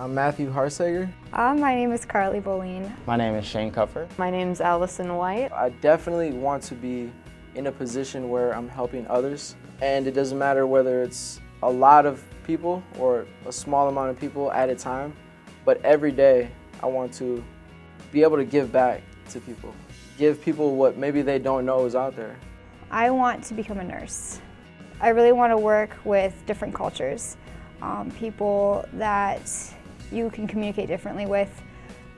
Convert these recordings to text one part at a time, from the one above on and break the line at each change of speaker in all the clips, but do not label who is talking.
I'm Matthew Harsager.
My name is Carly Boleen.
My name is Shane Cuffer.
My name's Allison White.
I definitely want to be in a position where I'm helping others, and it doesn't matter whether it's a lot of people or a small amount of people at a time, but every day I want to be able to give back to people. Give people what maybe they don't know is out there.
I want to become a nurse. I really want to work with different cultures, people that you can communicate differently with,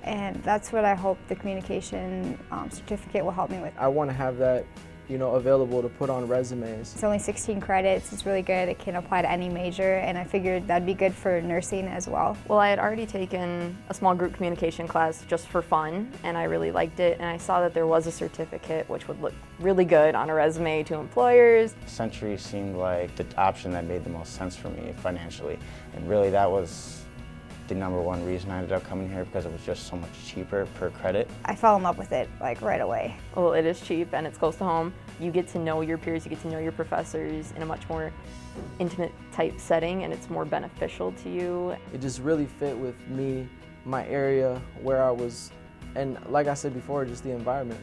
and that's what I hope the communication certificate will help me with.
I want to have that, available to put on resumes.
It's only 16 credits, it's really good, it can apply to any major, and I figured that'd be good for nursing as well.
Well, I had already taken a small group communication class just for fun, and I really liked it, and I saw that there was a certificate which would look really good on a resume to employers.
Century seemed like the option that made the most sense for me financially, and really that was the #1 reason I ended up coming here, because it was just so much cheaper per credit.
I fell in love with it right away.
Well, it is cheap and it's close to home. You get to know your peers, you get to know your professors in a much more intimate type setting, and it's more beneficial to you.
It just really fit with me, my area, where I was, and like I said before, just the environment.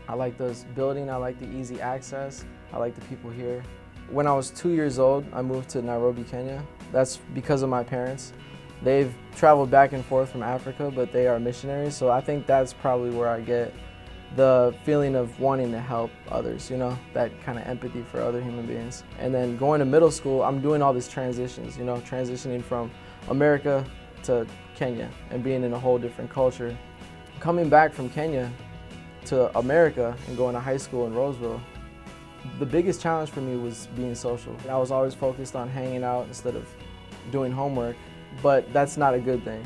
I like this building, I like the easy access, I like the people here. When I was 2 years old, I moved to Nairobi, Kenya. That's because of my parents. They've traveled back and forth from Africa, but they are missionaries, so I think that's probably where I get the feeling of wanting to help others, that kind of empathy for other human beings. And then going to middle school, I'm doing all these transitions, transitioning from America to Kenya and being in a whole different culture. Coming back from Kenya to America and going to high school in Roseville, the biggest challenge for me was being social. I was always focused on hanging out instead of doing homework. But that's not a good thing,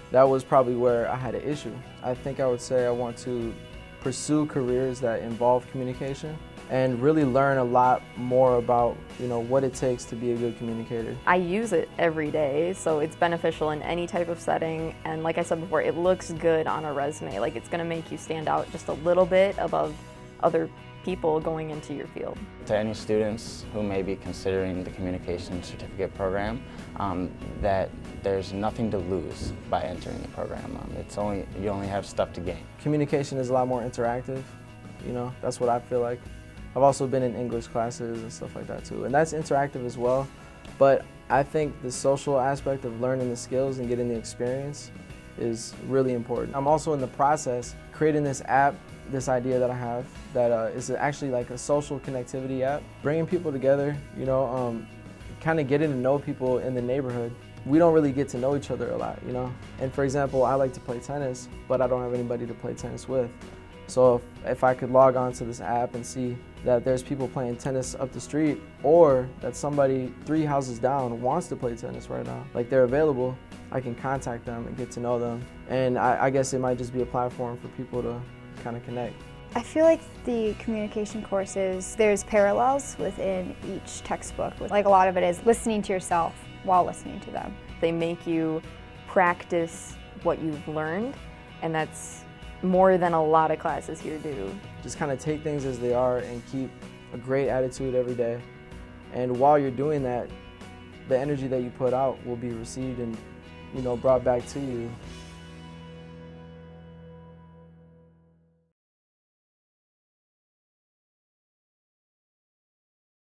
That was probably where I had an issue. I think I would say I want to pursue careers that involve communication and really learn a lot more about, what it takes to be a good communicator.
I use it every day, so it's beneficial in any type of setting, and like I said before, it looks good on a resume. Like, it's gonna make you stand out just a little bit above other people going into your field.
To any students who may be considering the communication certificate program, that there's nothing to lose by entering the program. You only have stuff to gain.
Communication is a lot more interactive, that's what I feel like. I've also been in English classes and stuff like that too, and that's interactive as well, but I think the social aspect of learning the skills and getting the experience is really important. I'm also in the process creating this app, this idea that I have that is actually like a social connectivity app, bringing people together, kind of getting to know people in the neighborhood. We don't really get to know each other a lot, And for example, I like to play tennis, but I don't have anybody to play tennis with. So if I could log on to this app and see that there's people playing tennis up the street, or that somebody 3 houses down wants to play tennis right now, like they're available, I can contact them and get to know them. And I guess it might just be a platform for people to kind of connect.
I feel like the communication courses, there's parallels within each textbook. Like, a lot of it is listening to yourself while listening to them.
They make you practice what you've learned, and that's more than a lot of classes here do.
Just kind of take things as they are and keep a great attitude every day. And while you're doing that, the energy that you put out will be received and, brought back to you